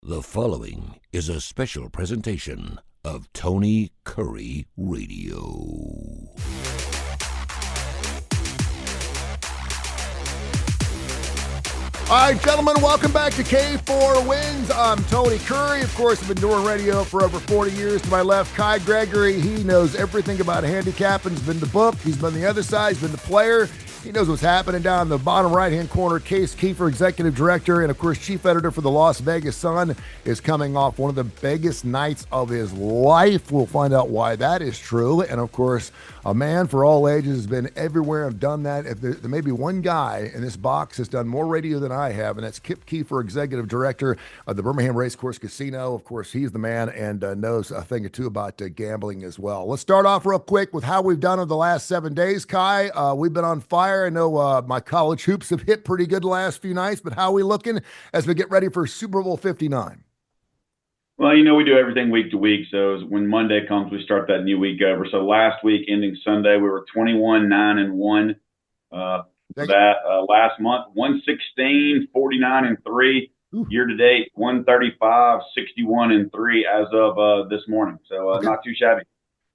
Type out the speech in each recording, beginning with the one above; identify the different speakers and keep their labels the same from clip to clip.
Speaker 1: The following is a special presentation of Tony Kurre Radio.
Speaker 2: All right, gentlemen, welcome back to K4Wins. I'm Tony Kurre. Of course, I've been doing radio for over 40 years. To my left, Kai Gregory. He knows everything about handicapping. He's been the book. He's been the other side. He's been the player. He knows what's happening down the bottom right-hand corner. K4 Executive Director and, of course, Chief Editor for the Las Vegas Sun is coming off one of the biggest nights of his life. We'll find out why that is true. And, of course, a man for all ages has been everywhere and done that. If there may be one guy in this box that's done more radio than I have, and that's K4 Executive Director of the Birmingham Racecourse Casino. Of course, he's the man and knows a thing or two about gambling as well. Let's start off real quick with how we've done over the last 7 days, Kai. We've been on fire. I know my college hoops have hit pretty good the last few nights, but how are we looking as we get ready for Super Bowl 59?
Speaker 3: Well, you know, we do everything week to week. So when Monday comes, we start that new week over. So last week, ending Sunday, we were 21-9-1. Last month, 116, 49-3. Year to date, 135, 61-3 as of this morning. So not too shabby.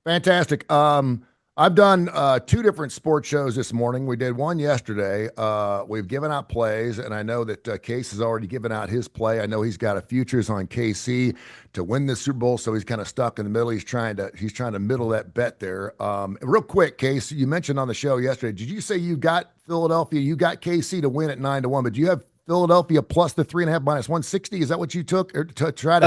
Speaker 2: Fantastic. I've done two different sports shows this morning. We did one yesterday. We've given out plays, and I know that Case has already given out his play. I know he's got a futures on KC to win this Super Bowl, so he's kind of stuck in the middle. He's trying to middle that bet there. Real quick, Case, you mentioned on the show yesterday, did you say you got Philadelphia, you got KC to win at 9-1, but do you have Philadelphia plus the 3.5 minus 160? Is that what you took or to try to?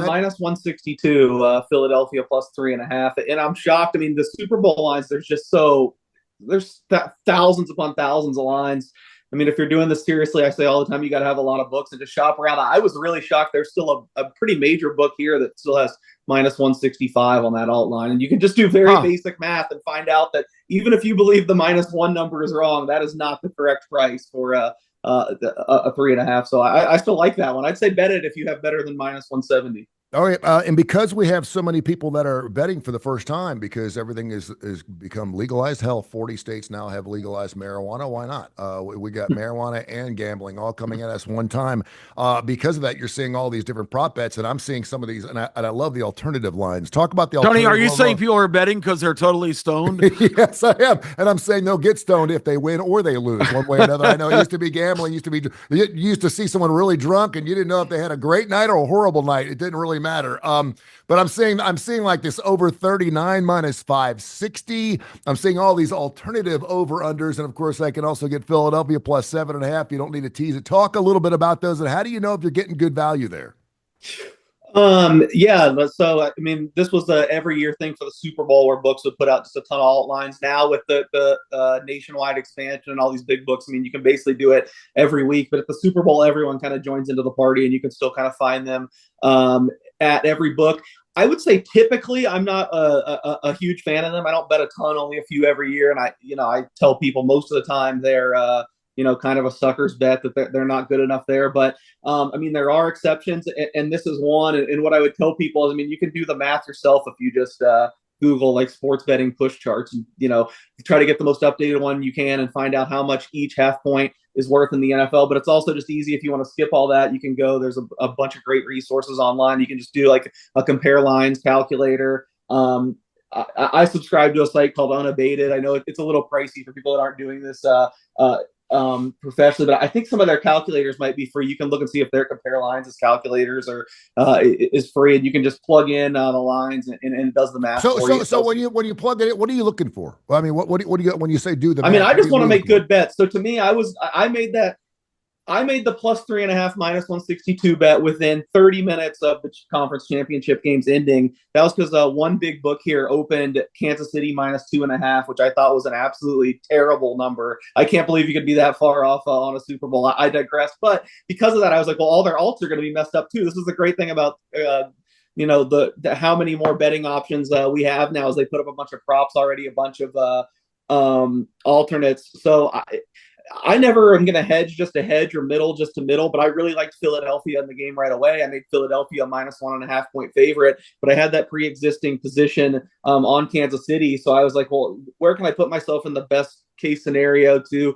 Speaker 4: Minus 162. Philadelphia plus 3.5. And I'm shocked. I mean, the Super Bowl lines. There's thousands upon thousands of lines. I mean, if you're doing this seriously, I say all the time, you got to have a lot of books and just shop around. I was really shocked. There's still a pretty major book here that still has minus 165 on that alt line. And you can just do very basic math and find out that even if you believe the minus one number is wrong, that is not the correct price for a 3.5. So I still like that one. I'd say bet it if you have better than minus 170.
Speaker 2: All right, and because we have so many people that are betting for the first time, because everything is become legalized. Hell, 40 states now have legalized marijuana. Why not? We got marijuana and gambling all coming at us one time. Because of that, you're seeing all these different prop bets, and I'm seeing some of these, and I love the alternative lines. Talk about the
Speaker 5: Tony, are you saying people are betting because they're totally stoned?
Speaker 2: Yes, I am, and I'm saying they'll get stoned if they win or they lose one way or another. I know it used to be gambling, you used to see someone really drunk, and you didn't know if they had a great night or a horrible night. It didn't really matter. But I'm seeing like this over 39 minus 560. I'm seeing all these alternative over-unders. And of course, I can also get Philadelphia plus 7.5. You don't need to tease it. Talk a little bit about those. And how do you know if you're getting good value there?
Speaker 4: So I mean, this was the every year thing for the Super Bowl where books would put out just a ton of alt lines. Now with the nationwide expansion and all these big books, I mean, you can basically do it every week. But at the Super Bowl, everyone kind of joins into the party, and you can still kind of find them at every book. I would say typically I'm not a huge fan of them. I don't bet a ton, only a few every year, and I tell people most of the time they're kind of a sucker's bet that they're not good enough there. But I mean, there are exceptions, and this is one. And what I would tell people is, I mean, you can do the math yourself if you just Google like sports betting push charts, and try to get the most updated one you can and find out how much each half point is worth in the NFL. But it's also just easy if you want to skip all that. You can go. There's a bunch of great resources online. You can just do like a compare lines calculator. I subscribe to a site called Unabated. I know it's a little pricey for people that aren't doing this professionally, but I think some of their calculators might be free. You can look and see if their compare lines as calculators or is free, and you can just plug in the lines and it does the math.
Speaker 2: So when you plug it in, what are you looking for? Well, I mean, what do you when you say do the?
Speaker 4: I mean, I just want to make good bets. So to me, I made the plus 3.5 minus 162 bet within 30 minutes of the conference championship games ending. That was because one big book here opened Kansas City minus 2.5, which I thought was an absolutely terrible number. I can't believe you could be that far off on a Super Bowl. I digress. But because of that, I was like, well, all their alts are going to be messed up too. This is the great thing about the how many more betting options we have now is they put up a bunch of props already, a bunch of alternates. So I never am going to hedge just to hedge or middle just to middle, but I really liked Philadelphia in the game right away. I made Philadelphia a minus 1.5 point favorite, but I had that pre-existing position on Kansas City. So I was like, well, where can I put myself in the best case scenario to,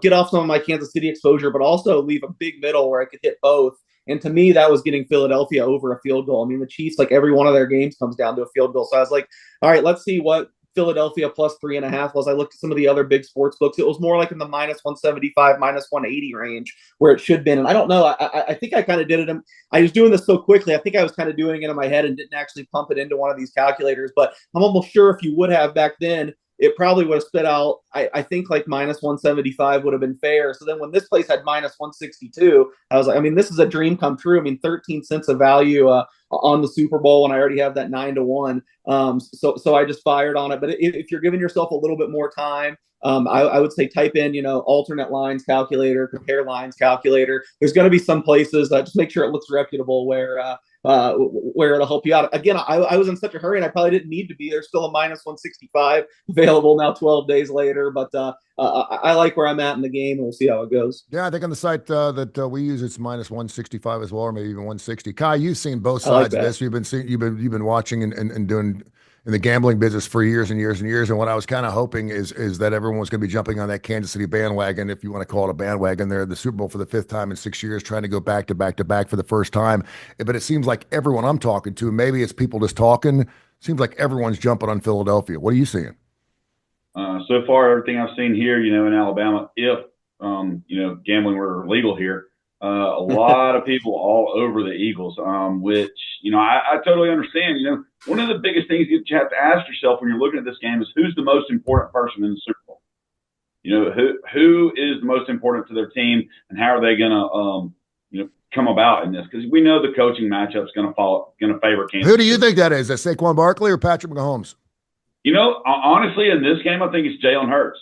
Speaker 4: get off some of my Kansas City exposure, but also leave a big middle where I could hit both. And to me, that was getting Philadelphia over a field goal. I mean, the Chiefs, like every one of their games comes down to a field goal. So I was like, all right, let's see what Philadelphia plus 3.5 was. I looked at some of the other big sports books. It was more like in the minus 175, minus 180 range where it should have been. And I don't know. I think I kind of did it. I was doing this so quickly. I think I was kind of doing it in my head and didn't actually pump it into one of these calculators. But I'm almost sure if you would have back then, it probably would have spit out, I think like minus 175 would have been fair. So then when this place had minus 162, I was like, I mean, this is a dream come true. I mean, 13 cents of value on the Super Bowl, and I already have that 9-1. So I just fired on it. But if you're giving yourself a little bit more time, I would say type in, alternate lines calculator, compare lines calculator. There's going to be some places, just make sure it looks reputable where it'll help you out. Again, I was in such a hurry and I probably didn't need to be. There's still a minus 165 available now 12 days later, but I like where I'm at in the game, and we'll see how it goes.
Speaker 2: Yeah, I think on the site that we use, it's minus 165 as well, or maybe even 160. Kai, you've seen both sides of this. You've been watching and doing in the gambling business for years and years and years. And what I was kind of hoping is that everyone was going to be jumping on that Kansas City bandwagon, if you want to call it a bandwagon. They're the Super Bowl for the 5th time in 6 years, trying to go back to back to back for the first time. But it seems like everyone I'm talking to, maybe it's people just talking, seems like everyone's jumping on Philadelphia. What are you seeing?
Speaker 3: So far, everything I've seen here, in Alabama, if gambling were legal here, a lot of people all over the Eagles, which, I totally understand. One of the biggest things that you have to ask yourself when you're looking at this game is who's the most important person in the Super Bowl? Who is the most important to their team, and how are they going to, come about in this? Because we know the coaching matchup is going to favor Kansas.
Speaker 2: Who do you think that is? Is that Saquon Barkley or Patrick Mahomes?
Speaker 3: Honestly, in this game, I think it's Jalen Hurts.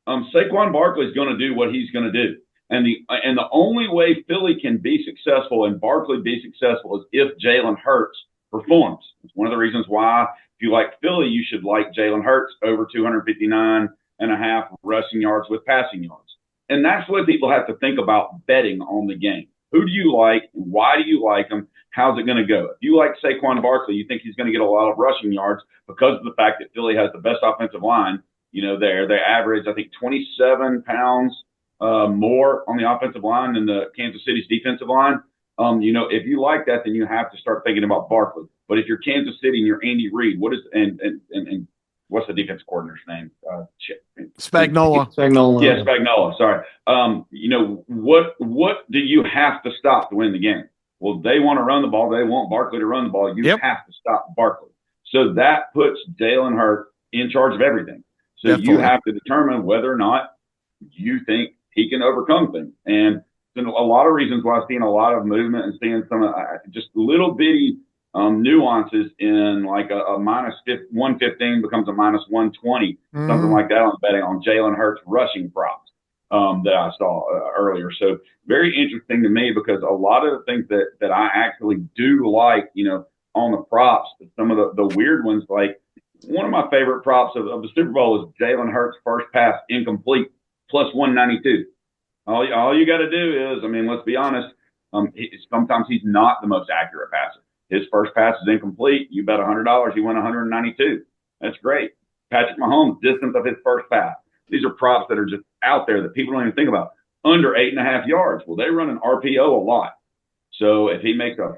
Speaker 3: Saquon Barkley is going to do what he's going to do. And the only way Philly can be successful and Barkley be successful is if Jalen Hurts performs. It's one of the reasons why, if you like Philly, you should like Jalen Hurts over 259.5 rushing yards with passing yards. And that's what people have to think about betting on the game. Who do you like? Why do you like them? How's it going to go? If you like Saquon Barkley, you think he's going to get a lot of rushing yards because of the fact that Philly has the best offensive line. They average, I think, 27 pounds more on the offensive line than the Kansas City's defensive line. If you like that, then you have to start thinking about Barkley. But if you're Kansas City and you're Andy Reid, and what's the defense coordinator's name?
Speaker 5: Spagnuolo.
Speaker 3: Yeah, Spagnuolo. Sorry. What do you have to stop to win the game? Well, they want to run the ball. They want Barkley to run the ball. You have to stop Barkley. So that puts Jalen Hurts in charge of everything. So
Speaker 2: Definitely.
Speaker 3: You have to determine whether or not you think he can overcome things. And there's a lot of reasons why I've seen a lot of movement and seeing some just little bitty nuances in like a minus 115 becomes a minus 120, something like that on betting on Jalen Hurts rushing props that I saw earlier. So very interesting to me because a lot of the things that I actually do like, on the props, some of the weird ones, like one of my favorite props of the Super Bowl is Jalen Hurts first pass incomplete plus 192. All you got to do is, let's be honest, sometimes he's not the most accurate passer. His first pass is incomplete. You bet $100, he won 192. That's great. Patrick Mahomes, distance of his first pass. These are props that are just out there that people don't even think about. Under 8.5 yards. Well, they run an RPO a lot. So if he makes a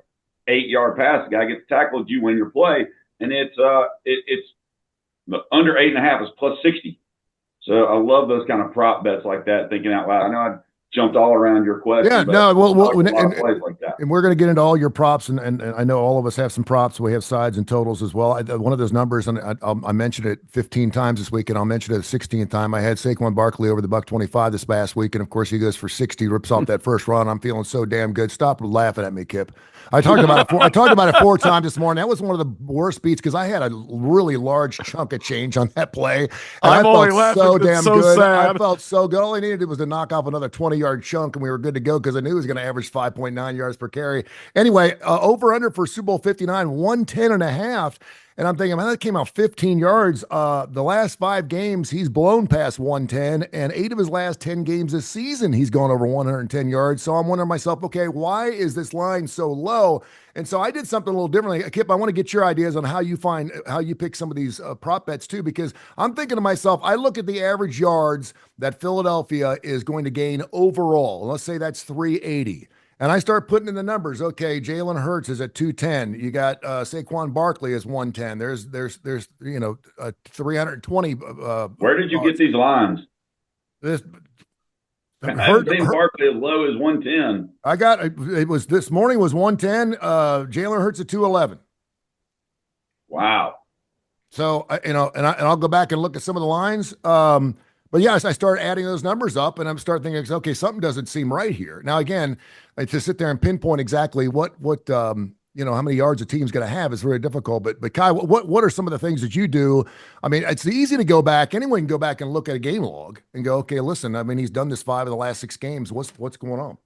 Speaker 3: 8-yard pass, the guy gets tackled, you win your play. And it's the under 8.5 is plus 60. So I love those kind of prop bets like that, thinking out loud. I know I jumped all around your question.
Speaker 2: Yeah, no,
Speaker 3: like that.
Speaker 2: And we're going to get into all your props, and I know all of us have some props. We have sides and totals as well. One of those numbers, and I mentioned it 15 times this week, and I'll mention it a 16th time. I had Saquon Barkley over the $1.25 this past week, and of course he goes for 60, rips off that first run. I'm feeling so damn good. Stop laughing at me, Kip. I talked about it 4 times this morning. That was one of the worst beats because I had a really large chunk of change on that play. And I felt so damn good. Sad. I felt so good. All I needed was to knock off another 20-yard chunk, and we were good to go because I knew he was going to average 5.9 yards per carry. Anyway, over under for Super Bowl 59, 110.5. And I'm thinking, man, that came out 15 yards. The last 5 games, he's blown past 110, and 8 of his last 10 games this season, he's gone over 110 yards. So I'm wondering myself, okay, why is this line so low? And so I did something a little differently. Kip, I want to get your ideas on how you pick some of these prop bets too, because I'm thinking to myself, I look at the average yards that Philadelphia is going to gain overall. Let's say that's 380. And I start putting in the numbers. Okay, Jalen Hurts is at 210. You got Saquon Barkley is 110. There's 320.
Speaker 3: Where did you get these lines?
Speaker 2: This
Speaker 3: I haven't seen Barkley as low as 110.
Speaker 2: I got it was this morning was 110. Jalen Hurts at 211.
Speaker 3: Wow.
Speaker 2: So I'll go back and look at some of the lines. But yes, I started adding those numbers up, and I'm starting thinking, okay, something doesn't seem right here. Now, again, to sit there and pinpoint exactly what how many yards a team's going to have is very difficult. But Kai, what are some of the things that you do? I mean, it's easy to go back. Anyone can go back and look at a game log and go, okay, listen, I mean, he's done this 5 of the last 6 games. What's going on?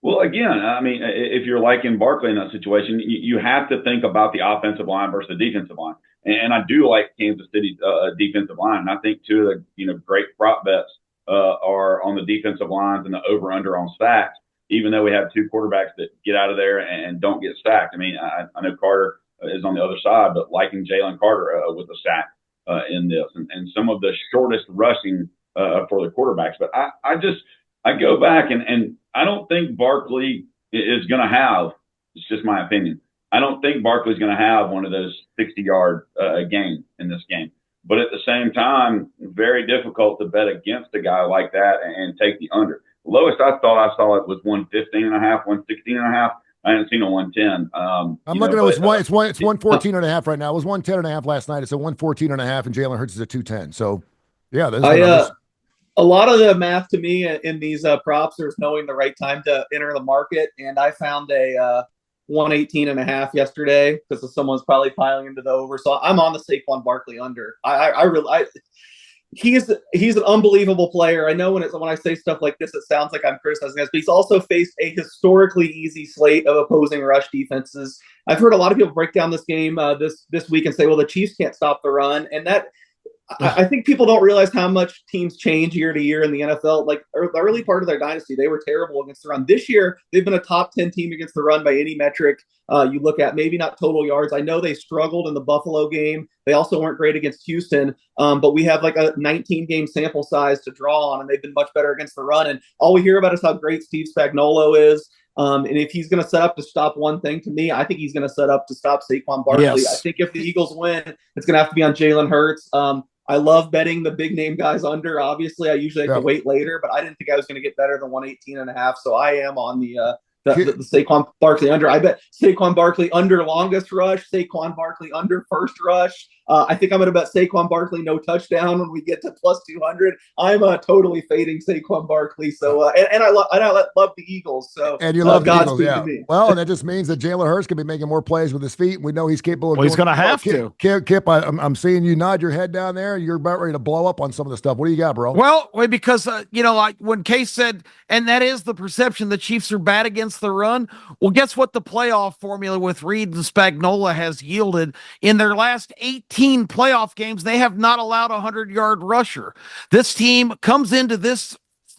Speaker 3: Well, again, I mean, if you're like in Barkley in that situation, you have to think about the offensive line versus the defensive line. And I do like Kansas City's defensive line. And I think 2 of the great prop bets are on the defensive lines and the over/under on sacks. Even though we have 2 quarterbacks that get out of there and don't get sacked. I mean, I know Carter is on the other side, but liking Jalen Carter with a sack in this, and some of the shortest rushing for the quarterbacks. But I go back and I don't think Barkley is going to have. It's just my opinion. I don't think Barkley's going to have one of those 60-yard games in this game. But at the same time, very difficult to bet against a guy like that and take the under. Lowest I thought I saw it was 115 and a half, 116 and a half. I haven't seen a 110.
Speaker 2: I'm looking at it's 114 and a half right now. It was 110 and a half last night. It's a 114 and a half, and Jalen Hurts is at 210. So, yeah,
Speaker 4: a lot of the math to me in these props is knowing the right time to enter the market. And I found a 118 and a half yesterday because someone's probably piling into the over. So I'm on the Saquon Barkley under. He's an unbelievable player. I know when I say stuff like this, it sounds like I'm criticizing this, but he's also faced a historically easy slate of opposing rush defenses. I've heard a lot of people break down this game this week and say, well, the Chiefs can't stop the run. And that I think people don't realize how much teams change year to year in the NFL. Like the early part of their dynasty, they were terrible against the run. This year, they've been a top 10 team against the run by any metric you look at. Maybe not total yards. I know they struggled in the Buffalo game. They also weren't great against Houston. But we have like a 19-game sample size to draw on, and they've been much better against the run. And all we hear about is how great Steve Spagnuolo is. And if he's going to set up to stop one thing, to me, I think he's going to set up to stop Saquon Barkley. Yes. I think if the Eagles win, it's going to have to be on Jalen Hurts. I love betting the big name guys under. Obviously, I usually have to wait later, but I didn't think I was going to get better than 118 and a half. So I am on the Saquon Barkley under. I bet Saquon Barkley under longest rush, Saquon Barkley under first rush. I think I'm going to bet Saquon Barkley no touchdown when we get to plus 200. I'm totally fading Saquon Barkley. So and I love the Eagles. So
Speaker 2: and you love the Eagles, yeah. Well, and that just means that Jalen Hurts can be making more plays with his feet. And we know he's capable of.
Speaker 5: Well, he's going to have to.
Speaker 2: Kip, I'm seeing you nod your head down there. You're about ready to blow up on some of the stuff. What do you got, bro?
Speaker 5: Well, because like when Case said, and that is the perception, the Chiefs are bad against the run. Well, guess what? The playoff formula with Reed and Spagnuolo has yielded in their last 18 playoff games, they have not allowed a 100-yard rusher. This team comes into this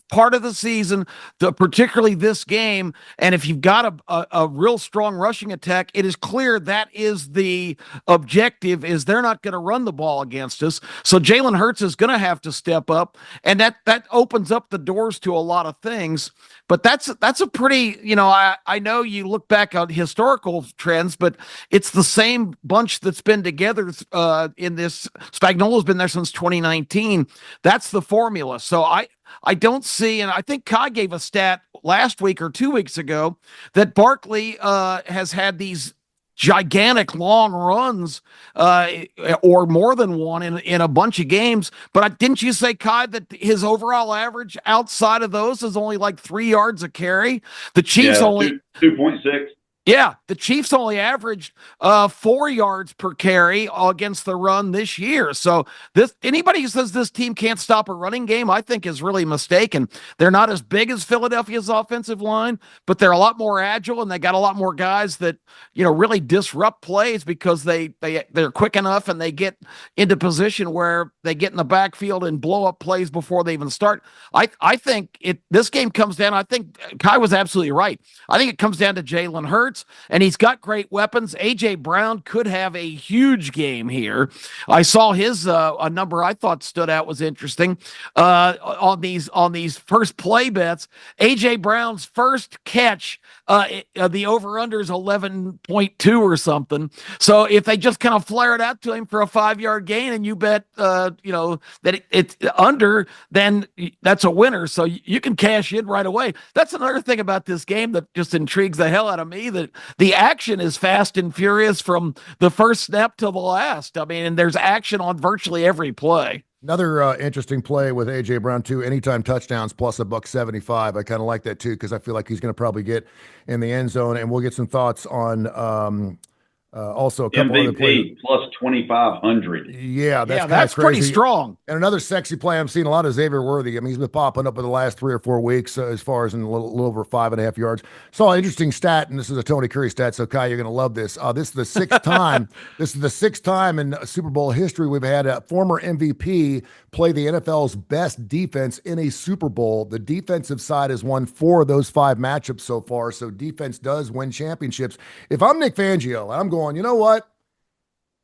Speaker 5: part of the season, particularly this game, and if you've got a real strong rushing attack, it is clear that is the objective, is they're not going to run the ball against us. So Jalen Hurts is going to have to step up, and that opens up the doors to a lot of things. But that's a pretty, I know you look back on historical trends, but it's the same bunch that's been together in this. Spagnuolo's been there since 2019. That's the formula. So I don't see, and I think Kai gave a stat last week or 2 weeks ago that Barkley has had these gigantic long runs or more than one in a bunch of games. But didn't you say, Kai, that his overall average outside of those is only like 3 yards a carry? The Chiefs only
Speaker 3: 2.6.
Speaker 5: Yeah, the Chiefs only averaged 4 yards per carry against the run this year. So anybody who says this team can't stop a running game, I think is really mistaken. They're not as big as Philadelphia's offensive line, but they're a lot more agile, and they got a lot more guys that really disrupt plays because they're quick enough and they get into position where they get in the backfield and blow up plays before they even start. I think this game comes down. I think Kai was absolutely right. I think it comes down to Jalen Hurts. yards, and he's got great weapons. A.J. Brown could have a huge game here. I saw his a number I thought stood out was interesting on these first play bets. A.J. Brown's first catch, the over-under is 11.2 or something. So if they just kind of flare it out to him for a 5-yard gain and you bet, that it's under, then that's a winner. So you can cash in right away. That's another thing about this game that just intrigues the hell out of me, that the action is fast and furious from the first snap to the last. I mean, and there's action on virtually every play.
Speaker 2: Another interesting play with A.J. Brown, too. Anytime touchdowns plus $1.75. I kind of like that, too, because I feel like he's going to probably get in the end zone. And we'll get some thoughts on also a couple other plays.
Speaker 3: MVP plus 2,500.
Speaker 2: Yeah,
Speaker 5: that's
Speaker 2: crazy.
Speaker 5: Pretty strong.
Speaker 2: And another sexy play, I'm seeing a lot of Xavier Worthy. I mean, he's been popping up in the last 3 or 4 weeks as far as in a little over 5.5 yards. Saw an interesting stat, and this is a Tony Curry stat, so Kai, you're going to love this. This is the sixth time. This is the sixth time in Super Bowl history we've had a former MVP play the NFL's best defense in a Super Bowl. The defensive side has won 4 of those 5 matchups so far, so defense does win championships. If I'm Nick Fangio, I'm going, you know what?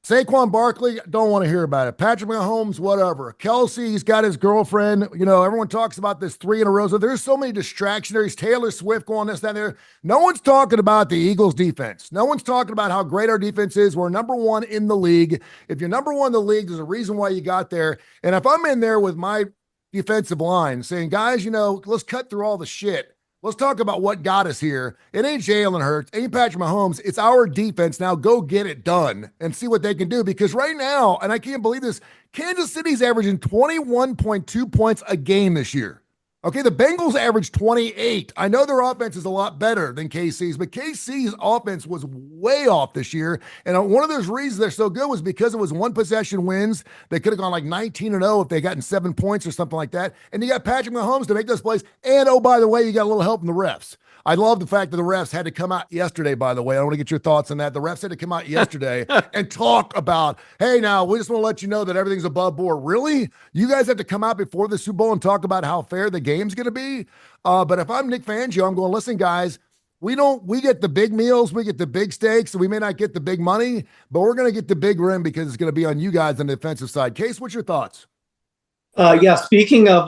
Speaker 2: Saquon Barkley, don't want to hear about it. Patrick Mahomes, whatever. Kelsey, he's got his girlfriend. You know, everyone talks about this 3 in a row. So there's so many distractions. There's Taylor Swift going this, that, and there. No one's talking about the Eagles' defense. No one's talking about how great our defense is. We're number 1 in the league. If you're number 1 in the league, there's a reason why you got there. And if I'm in there with my defensive line saying, guys, let's cut through all the shit. Let's talk about what got us here. It ain't Jalen Hurts, ain't Patrick Mahomes. It's our defense. Now go get it done and see what they can do. Because right now, and I can't believe this, Kansas City's averaging 21.2 points a game this year. Okay, the Bengals averaged 28. I know their offense is a lot better than KC's, but KC's offense was way off this year. And one of those reasons they're so good was because it was 1-possession wins. They could have gone like 19-0 if they gotten 7 points or something like that. And you got Patrick Mahomes to make those plays. And, oh, by the way, you got a little help from the refs. I love the fact that the refs had to come out yesterday, by the way. I want to get your thoughts on that. The refs had to come out yesterday and talk about, hey, now, we just want to let you know that everything's above board. Really? You guys have to come out before the Super Bowl and talk about how fair the game's going to be? But if I'm Nick Fangio, I'm going, listen, guys, we get the big meals, we get the big steaks, and we may not get the big money, but we're going to get the big rim because it's going to be on you guys on the defensive side. Case, what's your thoughts?
Speaker 4: Speaking of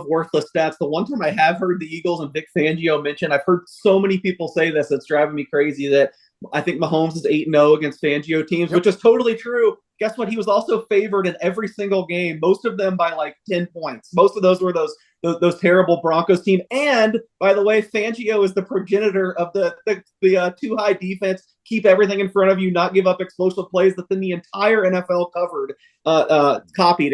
Speaker 4: worthless stats, the one time I have heard the Eagles and Vic Fangio mention, I've heard so many people say this, it's driving me crazy, that I think Mahomes is 8-0 against Fangio teams, which is totally true. Guess what? He was also favored in every single game, most of them by like 10 points. Most of those were those terrible Broncos team. And by the way, Fangio is the progenitor of the too high defense, keep everything in front of you, not give up explosive plays that then the entire NFL copied,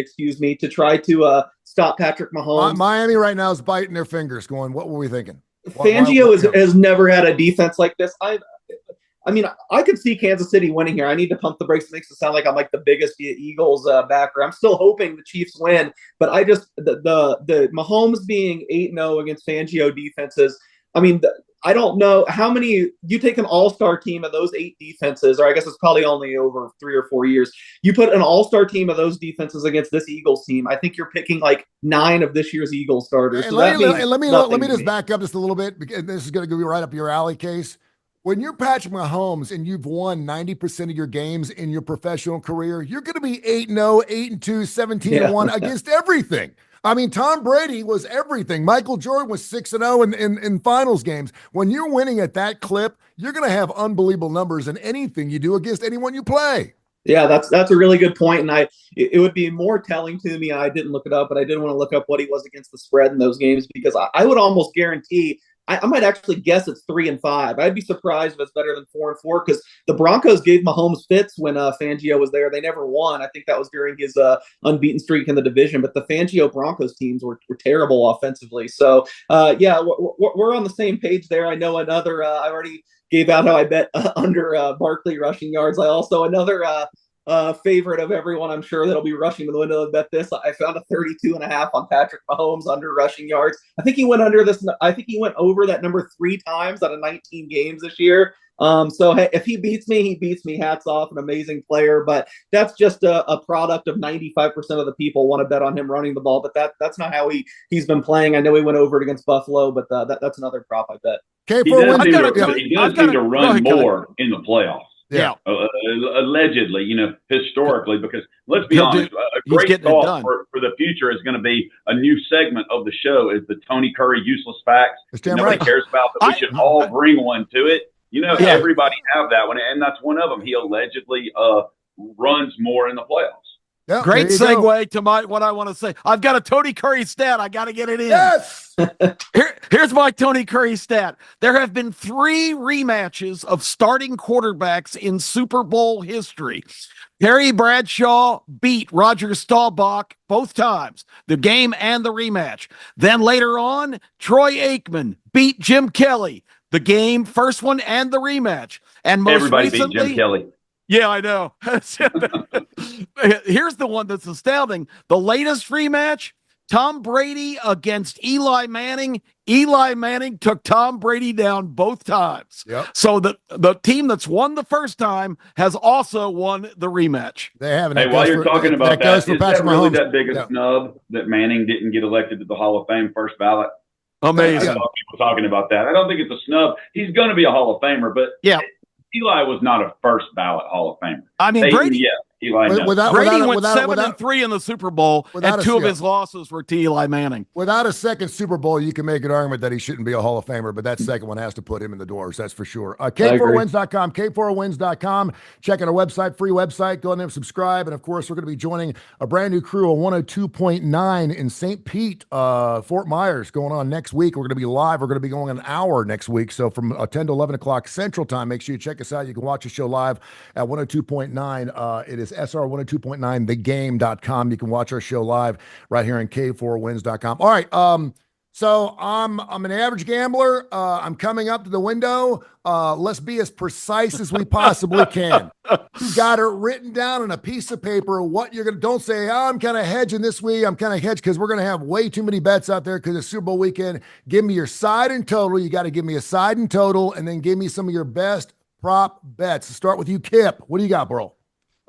Speaker 4: to try to stop Patrick Mahomes.
Speaker 2: Miami right now is biting their fingers going, what were we thinking?
Speaker 4: Fangio has never had a defense like this. I mean, I could see Kansas City winning here. I need to pump the brakes. It makes it sound like I'm like the biggest Eagles backer. I'm still hoping the Chiefs win, but I just the Mahomes being 8-0 against Fangio defenses. I mean, I don't know how many. You take an all-star team of those 8 defenses, or I guess it's probably only over 3 or 4 years. You put an all-star team of those defenses against this Eagles team. I think you're picking like 9 of this year's Eagles starters.
Speaker 2: So let me just back up just a little bit, because this is going to go right up your alley, Case. When you're Patrick Mahomes and you've won 90% of your games in your professional career, you're going to be 8-0, 8-2, 17-1 against everything. I mean, Tom Brady was everything. Michael Jordan was 6-0 in finals games. When you're winning at that clip, you're going to have unbelievable numbers in anything you do against anyone you play.
Speaker 4: Yeah, that's a really good point. And it would be more telling to me. I didn't look it up, but I did want to look up what he was against the spread in those games, because I would almost guarantee I might actually guess it's 3-5. I'd be surprised if it's better than 4-4, because the Broncos gave Mahomes fits when Fangio was there. They never won. I think that was during his unbeaten streak in the division. But the Fangio Broncos teams were terrible offensively. So, we're on the same page there. I know another. I already gave out how I bet under Barkley rushing yards. I also another favorite of everyone, I'm sure, that'll be rushing to the window to bet this. I found a 32.5 on Patrick Mahomes under rushing yards. I think he went under this. I think he went over that number 3 times out of 19 games this year. So hey, if he beats me, he beats me. Hats off, an amazing player. But that's just a product of 95% of the people want to bet on him running the ball. But that's not how he's been playing. I know he went over it against Buffalo, but that's another prop I bet.
Speaker 3: He does seem to run more in the playoffs.
Speaker 5: Yeah.
Speaker 3: Allegedly, historically, because let's be honest, a great thought for the future is going to be a new segment of the show is the Tony Kurre useless facts. Nobody cares about that. We should all bring one to it. Everybody have that one, and that's one of them. He allegedly runs more in the playoffs.
Speaker 5: Yep, great segue to what I want to say. I've got a Tony Kurre stat. I got to get it in.
Speaker 2: Yes.
Speaker 5: Here's my Tony Kurre stat. There have been 3 rematches of starting quarterbacks in Super Bowl history. Terry Bradshaw beat Roger Staubach both times, the game and the rematch. Then later on, Troy Aikman beat Jim Kelly, the game, first one and the rematch. And most
Speaker 3: everybody
Speaker 5: recently,
Speaker 3: beat Jim Kelly.
Speaker 5: Yeah, I know. Here's the one that's astounding. The latest rematch, Tom Brady against Eli Manning. Eli Manning took Tom Brady down both times.
Speaker 2: Yep.
Speaker 5: So the team that's won the first time has also won the rematch.
Speaker 2: They haven't.
Speaker 3: Hey, while you're talking about that, is that really that big a snub that Manning didn't get elected to the Hall of Fame first ballot?
Speaker 5: Amazing.
Speaker 3: I saw people talking about that. I don't think it's a snub. He's going to be a Hall of Famer, but Eli was not a first ballot Hall of Famer.
Speaker 5: I mean, Brady.
Speaker 3: Eli.
Speaker 5: Brady went 7-3 in the Super Bowl, and 2 of his losses were to Eli Manning.
Speaker 2: Without a second Super Bowl, you can make an argument that he shouldn't be a Hall of Famer, but that second one has to put him in the doors. That's for sure. K4Wins.com, K4Wins.com. Check out our website, free website. Go in there, subscribe, and of course, we're going to be joining a brand new crew on 102.9 in St. Pete, Fort Myers, going on next week. We're going to be live. We're going to be going an hour next week, so from 10 to 11 o'clock Central Time. Make sure you check us out. You can watch the show live at 102.9. It is SR102.9thegame.com. You can watch our show live right here on K4Wins.com. All right. So I'm an average gambler. I'm coming up to the window. Let's be as precise as we possibly can. You got it written down on a piece of paper what you're going to, don't say, I'm kind of hedging this week. I'm kind of hedged because we're going to have way too many bets out there because it's Super Bowl weekend. Give me your side and total. You got to give me a side and total, and then give me some of your best prop bets. Start with you, Kip. What do you got, bro?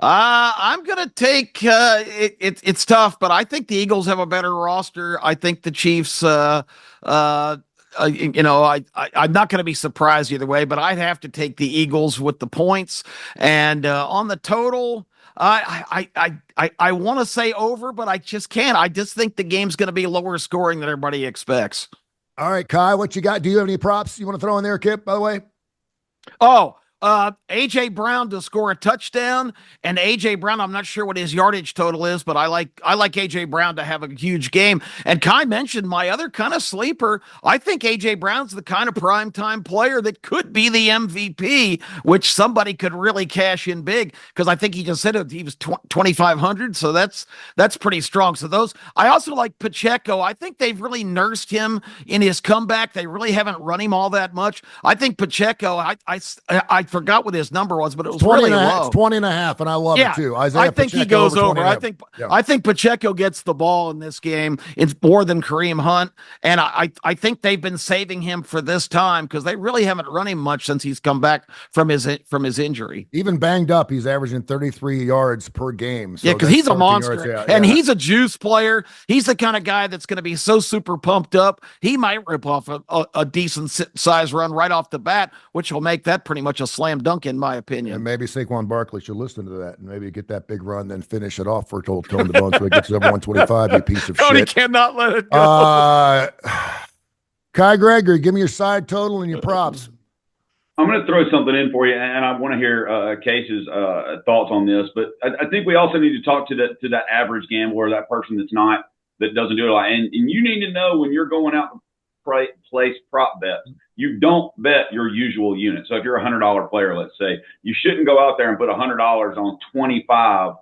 Speaker 5: I'm going to take it's tough, but I think the Eagles have a better roster. I think the Chiefs, I'm not going to be surprised either way, but I'd have to take the Eagles with the points. And on the total, I want to say over, but I just can't. I just think the game's going to be lower scoring than everybody expects.
Speaker 2: All right, Kai, what you got? Do you have any props you want to throw in there, Kip, by the way?
Speaker 5: AJ Brown to score a touchdown, and AJ Brown, I'm not sure what his yardage total is, but I like AJ Brown to have a huge game. And Kai mentioned my other kind of sleeper. I think AJ Brown's the kind of primetime player that could be the MVP, which somebody could really cash in big, because I think he just said it, he was 2,500, so that's pretty strong. So those, I also like Pacheco. I think they've really nursed him in his comeback. They really haven't run him all that much. I think Pacheco, I forgot what his number was, but it was really low.
Speaker 2: It's 20 and a half, and I love it too.
Speaker 5: I think Pacheco, he goes over. I think Pacheco gets the ball in this game. It's more than Kareem Hunt, and I think they've been saving him for this time because they really haven't run him much since he's come back from his injury.
Speaker 2: Even banged up, he's averaging 33 yards per game. So
Speaker 5: because he's a monster, and he's a juice player. He's the kind of guy that's going to be so super pumped up. He might rip off a decent size run right off the bat, which will make that pretty much a slam dunk in my opinion.
Speaker 2: And maybe Saquon Barkley should listen to that and maybe get that big run, then finish it off for Tone the Bone so he gets over 125, you piece of
Speaker 5: Tony
Speaker 2: shit.
Speaker 5: Cannot let it go.
Speaker 2: Kai Gregory, give me your side total and your props.
Speaker 3: I'm going to throw something in for you, and I want to hear Case's thoughts on this. But I think we also need to talk to that average gambler, that person that doesn't do it a lot. And you need to know when you're going out to place prop bets, you don't bet your usual unit. So if you're a $100 player, let's say, you shouldn't go out there and put $100 on 25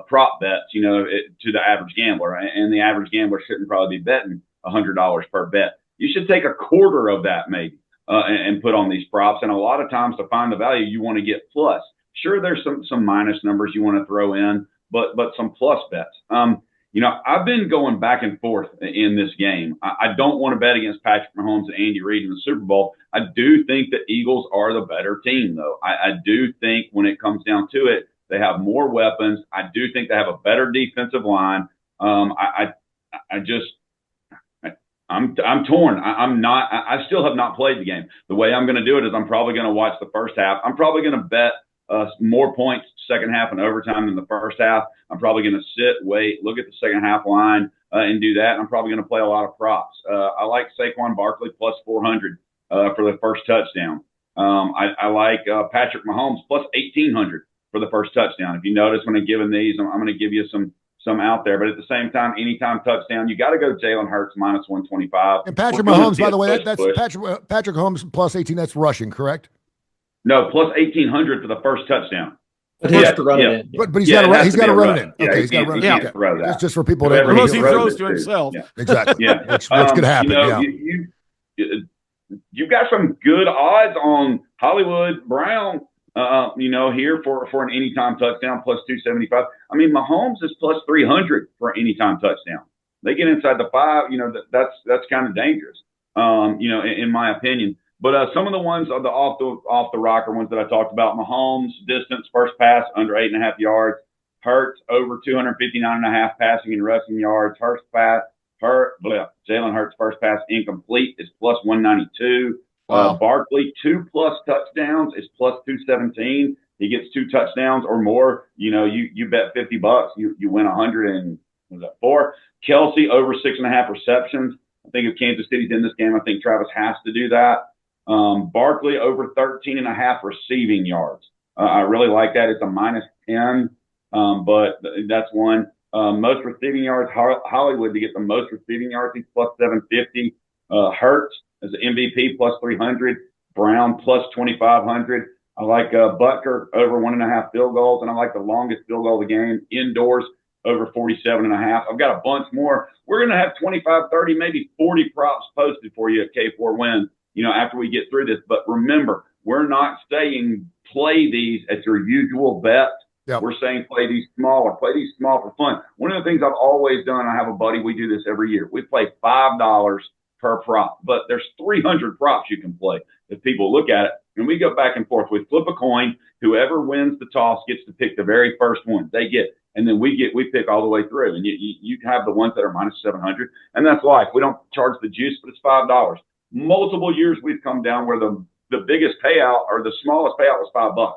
Speaker 3: prop bets, to the average gambler. And the average gambler shouldn't probably be betting $100 per bet. You should take a quarter of that maybe and put on these props. And a lot of times to find the value, you want to get plus. Sure, there's some minus numbers you want to throw in, but some plus bets. I've been going back and forth in this game. I don't want to bet against Patrick Mahomes and Andy Reid in the Super Bowl. I do think the Eagles are the better team, though. I do think when it comes down to it, they have more weapons. I do think they have a better defensive line. I'm torn. I still have not played the game. The way I'm going to do it is I'm probably going to watch the first half. I'm probably going to bet more points second half and overtime than the first half. I'm probably going to sit, wait, look at the second half line and do that. I'm probably going to play a lot of props. I like Saquon Barkley plus 400 for the first touchdown. I like Patrick Mahomes plus 1,800 for the first touchdown. If you notice when I'm giving these, I'm going to give you some out there. But at the same time, anytime touchdown, you got to go Jalen Hurts minus 125.
Speaker 2: And Patrick Mahomes, by the way, that's Patrick Mahomes plus 18. That's rushing, correct?
Speaker 3: No, plus 1,800 for the first touchdotion.
Speaker 4: But he has to run it in.
Speaker 2: But he's got to run it in. Okay, he's got to run it in.
Speaker 3: Okay.
Speaker 2: It's just for people
Speaker 5: to unless he throws to himself.
Speaker 3: Yeah.
Speaker 2: Exactly.
Speaker 3: Yeah.
Speaker 2: Which could happen.
Speaker 3: You've got some good odds on Hollywood Brown. Here for an anytime touchdown plus 275. I mean, Mahomes is plus 300 for an anytime touchdown. They get inside the 5. That's kind of dangerous. In my opinion. But some of the ones are the off the rocker ones that I talked about. Mahomes distance first pass under 8.5 yards. Hurts over 259.5 passing and rushing yards. Jalen Hurts first pass incomplete is plus 192.
Speaker 2: Wow.
Speaker 3: Barkley 2+ touchdowns is plus 217. He gets 2 touchdowns or more. You bet $50. You win 104. Kelsey over 6.5 receptions. I think if Kansas City's in this game, I think Travis has to do that. Barkley over 13.5 receiving yards. I really like that. It's a minus 10, but that's one. Most receiving yards, Hollywood to get the most receiving yards, he's plus 750. Hurts as an MVP plus 300. Brown plus 2,500. I like Butker over 1.5 field goals, and I like the longest field goal of the game indoors over 47.5. I've got a bunch more. We're going to have 25, 30, maybe 40 props posted for you at K4Wins, after we get through this. But remember, we're not saying play these at your usual bet.
Speaker 2: Yep.
Speaker 3: We're saying play these small for fun. One of the things I've always done, I have a buddy, we do this every year. We play $5 per prop, but there's 300 props you can play if people look at it. And we go back and forth. We flip a coin. Whoever wins the toss gets to pick the very first one. They get, and then we pick all the way through. And you have the ones that are minus 700, and that's life. We don't charge the juice, but it's $5. Multiple years we've come down where the biggest payout or the smallest payout was $5.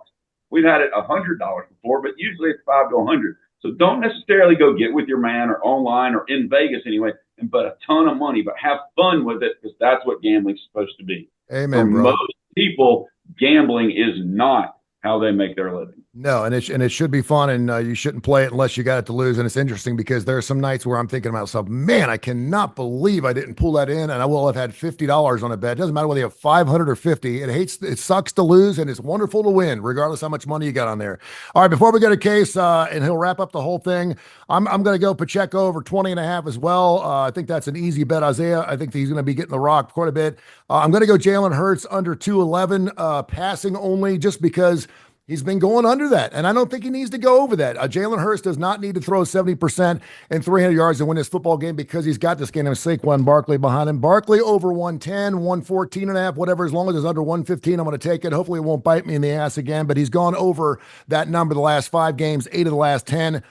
Speaker 3: We've had it $100 before, but usually it's $5 to $100. So don't necessarily go get with your man or online or in Vegas anyway and bet a ton of money, but have fun with it because that's what gambling's supposed to be.
Speaker 2: Amen,
Speaker 3: For
Speaker 2: bro.
Speaker 3: most people, gambling is not how they make their living.
Speaker 2: No, and it should be fun, and you shouldn't play it unless you got it to lose. And it's interesting because there are some nights where I'm thinking to myself, man, I cannot believe I didn't pull that in, and I will have had $50 on a bet. It doesn't matter whether you have 500 or 50. It sucks to lose, and it's wonderful to win, regardless how much money you got on there. All right, before we go to Case, and he'll wrap up the whole thing, I'm going to go Pacheco over 20.5 as well. I think that's an easy bet. Isaiah, I think he's going to be getting the rock quite a bit. I'm going to go Jalen Hurts under 211, passing only, just because he's been going under that, and I don't think he needs to go over that. Jalen Hurts does not need to throw 70% and 300 yards to win this football game because he's got this game of Saquon Barkley behind him. Barkley over 110, 114.5, whatever. As long as it's under 115, I'm going to take it. Hopefully it won't bite me in the ass again, but he's gone over that number the last 5 games, 8 of the last 10.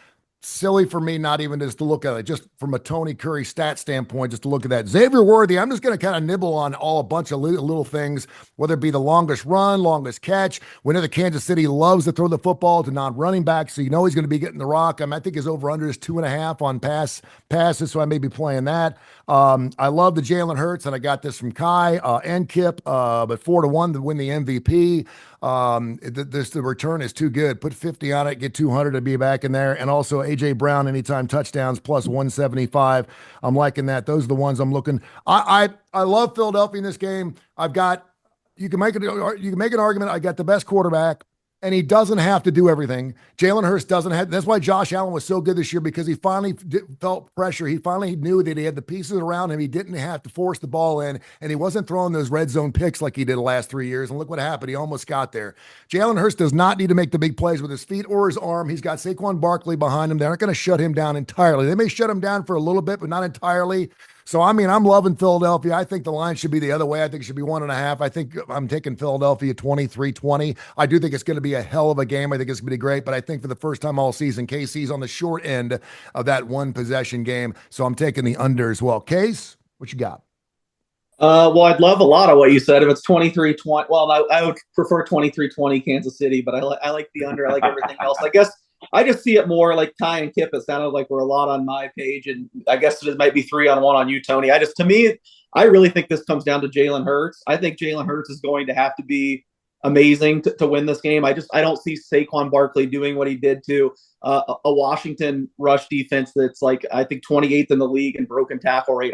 Speaker 2: Silly for me not even just to look at it, just from a Tony Curry stat standpoint, just to look at that. Xavier Worthy, I'm just going to kind of nibble on a bunch of little things, whether it be the longest run, longest catch. We know that Kansas City loves to throw the football to non-running backs, so he's going to be getting the rock. I think his over-under is 2.5 on passes, so I may be playing that. I love the Jalen Hurts, and I got this from Kai and Kip, but 4-1 to win the MVP. The return is too good. Put 50 on it, get 200 to be back in there. And also AJ Brown anytime touchdowns plus 175. I'm liking that. Those are the ones I'm looking. I love Philadelphia in this game. You can make an argument. I got the best quarterback, and he doesn't have to do everything. Jalen Hurts doesn't have. That's why Josh Allen was so good this year, because he finally felt pressure. He finally knew that he had the pieces around him. He didn't have to force the ball in, and he wasn't throwing those red zone picks like he did the last 3 years. And look what happened. He almost got there. Jalen Hurts does not need to make the big plays with his feet or his arm. He's got Saquon Barkley behind him. They're not going to shut him down entirely. They may shut him down for a little bit, but not entirely. So, I mean, I'm loving Philadelphia. I think the line should be the other way. I think it should be 1.5. I think I'm taking Philadelphia 23-20. I do think it's going to be a hell of a game. I think it's going to be great. But I think for the first time all season, KC's on the short end of that one possession game. So I'm taking the under as well. Case, what you got?
Speaker 4: Well, I'd love a lot of what you said. If it's 23-20, well, I would prefer 23-20 Kansas City, but I like the under. I like everything else. I guess I just see it more like Ty and Kip. It sounded like we're a lot on my page, and I guess it might be 3-on-1 on you, Tony. To me, I really think this comes down to Jalen Hurts. I think Jalen Hurts is going to have to be amazing to win this game. I don't see Saquon Barkley doing what he did to a Washington rush defense that's like, I think 28th in the league in broken tackle rate.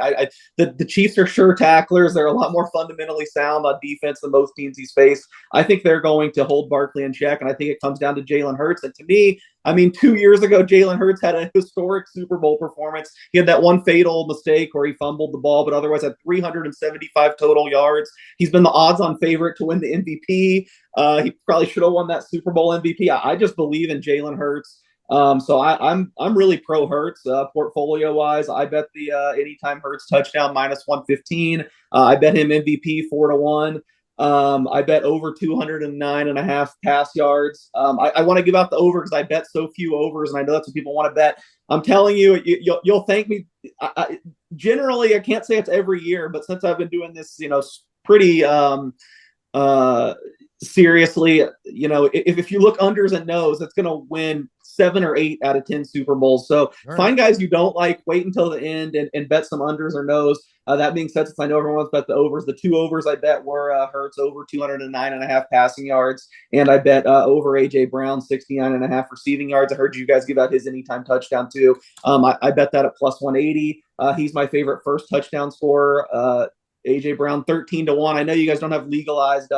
Speaker 4: The Chiefs are sure tacklers. They're a lot more fundamentally sound on defense than most teams he's faced. I think they're going to hold Barkley in check, and I think it comes down to Jalen Hurts. And to me, I mean, 2 years ago, Jalen Hurts had a historic Super Bowl performance. He had that one fatal mistake where he fumbled the ball, but otherwise had 375 total yards. He's been the odds-on favorite to win the MVP. He probably should have won that Super Bowl MVP. I just believe in Jalen Hurts. So I'm really pro Hurts portfolio wise. I bet the anytime Hurts touchdown -115. I bet him MVP 4-1. I bet over 209.5 pass yards. I want to give out the over because I bet so few overs, and I know that's what people want to bet. I'm telling you, you'll thank me. Generally, I can't say it's every year, but since I've been doing this, pretty seriously, if you look unders and nos, it's going to win 7 or 8 out of 10 Super Bowls. So find guys you don't like, wait until the end and bet some unders or nos. That being said, since I know everyone's bet the overs, the 2 overs I bet were Hurts over 209.5 passing yards, and I bet over A.J. Brown 69.5 receiving yards. I heard you guys give out his anytime touchdown too. I bet that at +180. He's my favorite first touchdown scorer. A.J. Brown 13-1. I know you guys don't have legalized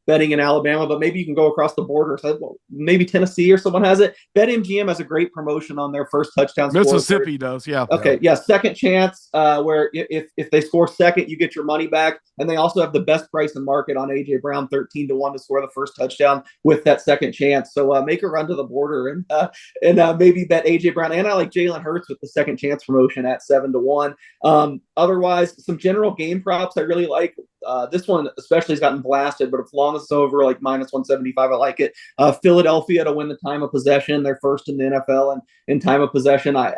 Speaker 4: betting in Alabama, but maybe you can go across the border. So maybe Tennessee or someone has it. BetMGM has a great promotion on their first touchdown.
Speaker 5: Mississippi does, yeah.
Speaker 4: Okay, yeah, second chance, where if they score second, you get your money back. And they also have the best price in market on A.J. Brown, 13-1 to score the first touchdown with that second chance. So make a run to the border and maybe bet A.J. Brown. And I like Jalen Hurts with the second chance promotion at 7-1. Otherwise, some general game props I really like. This one especially has gotten blasted, but as long as it's over like -175, I like it. Philadelphia to win the time of possession. They're first in the NFL in time of possession. I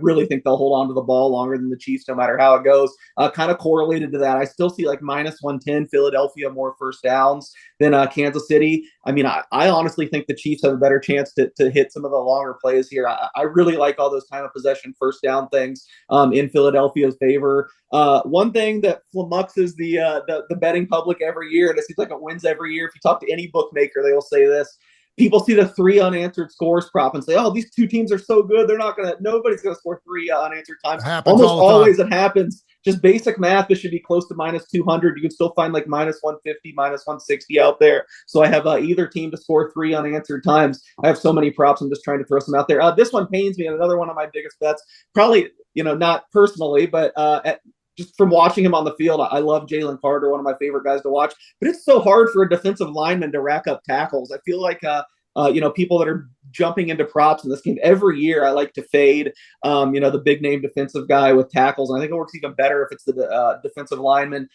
Speaker 4: really think they'll hold on to the ball longer than the Chiefs, no matter how it goes. Kind of correlated to that, I still see like -110 Philadelphia more first downs than Kansas City. I mean, I honestly think the Chiefs have a better chance to hit some of the longer plays here. I really like all those time of possession first down things in Philadelphia's favor. One thing that flummoxes the betting public every year, and it seems like it wins every year. If you talk to any bookmaker, they will say this. People see the 3 unanswered scores prop and say, "Oh, these two teams are so good. Nobody's going to score 3 unanswered times." Almost always it happens. Just basic math, this should be close to -200. You can still find like -150, -160 out there. So I have either team to score 3 unanswered times. I have so many props. I'm just trying to throw some out there. This one pains me. And another one of my biggest bets, probably, not personally, but just from watching him on the field, I love Jalen Carter, one of my favorite guys to watch. But it's so hard for a defensive lineman to rack up tackles. I feel like, people that are jumping into props in this game every year, I like to fade, the big name defensive guy with tackles. And I think it works even better if it's the defensive lineman.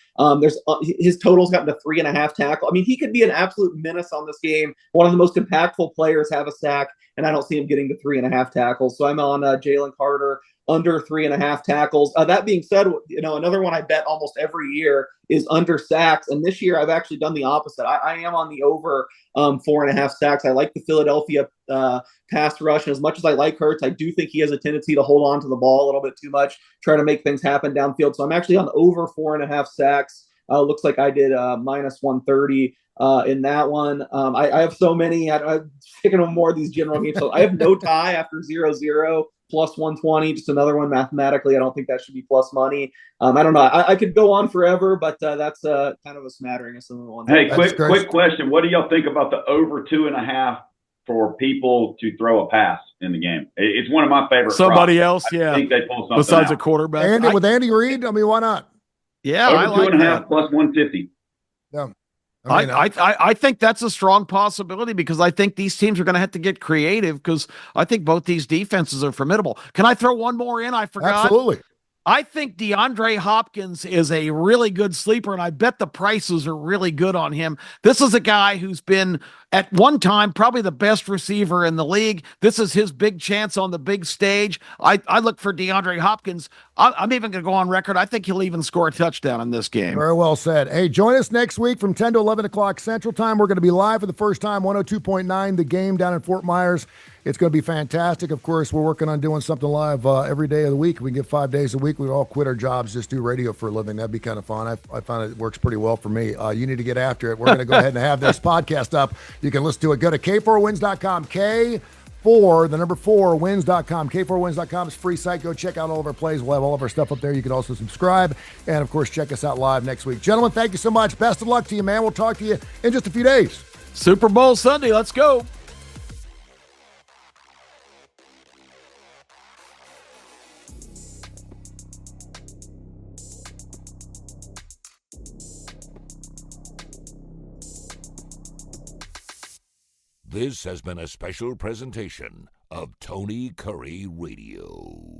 Speaker 4: His total's gotten to 3.5 tackle. I mean, he could be an absolute menace on this game. One of the most impactful players have a sack, and I don't see him getting to 3.5 tackles. So I'm on Jalen Carter under 3.5 tackles. That being said, another one I bet almost every year is under sacks. And this year I've actually done the opposite. I am on the over 4.5 sacks. I like the Philadelphia pass rush. And as much as I like Hurts, I do think he has a tendency to hold on to the ball a little bit too much, try to make things happen downfield. So I'm actually on over 4.5 sacks. Looks like I did -130 in that one. I have so many. I'm picking on more of these general games. So I have no tie after 0-0 plus 120, just another one mathematically. I don't think that should be plus money. I don't know. I could go on forever, but that's kind of a smattering of some of the ones.
Speaker 3: Hey, quick question. What do y'all think about the over 2.5 for people to throw a pass in the game? It's one of my favorite.
Speaker 5: Somebody
Speaker 3: props.
Speaker 5: else, yeah.
Speaker 3: I think they pull something
Speaker 5: besides
Speaker 3: out.
Speaker 5: a quarterback.
Speaker 2: And with Andy Reid, I mean, why not?
Speaker 5: Yeah,
Speaker 3: over
Speaker 5: I like
Speaker 3: 2.5
Speaker 5: that.
Speaker 3: plus 150.
Speaker 2: Yeah.
Speaker 5: I think that's a strong possibility because I think these teams are going to have to get creative because I think both these defenses are formidable. Can I throw one more in? I forgot.
Speaker 2: Absolutely.
Speaker 5: I think DeAndre Hopkins is a really good sleeper, and I bet the prices are really good on him. This is a guy who's been, at one time, probably the best receiver in the league. This is his big chance on the big stage. I look for DeAndre Hopkins. I'm even going to go on record. I think he'll even score a touchdown in this game.
Speaker 2: Very well said. Hey, join us next week from 10 to 11 o'clock Central Time. We're going to be live for the first time, 102.9 The Game down in Fort Myers. It's going to be fantastic. Of course, we're working on doing something live every day of the week. We can get 5 days a week. We all quit our jobs, just do radio for a living. That'd be kind of fun. I found it works pretty well for me. You need to get after it. We're going to go ahead and have this podcast up. You can listen to it. Go to K4Wins.com. K4, the number 4, wins.com. K4Wins.com is a free site. Go check out all of our plays. We'll have all of our stuff up there. You can also subscribe. And, of course, check us out live next week. Gentlemen, thank you so much. Best of luck to you, man. We'll talk to you in just a few days.
Speaker 5: Super Bowl Sunday. Let's go.
Speaker 1: This has been a special presentation of Tony Kurre Radio.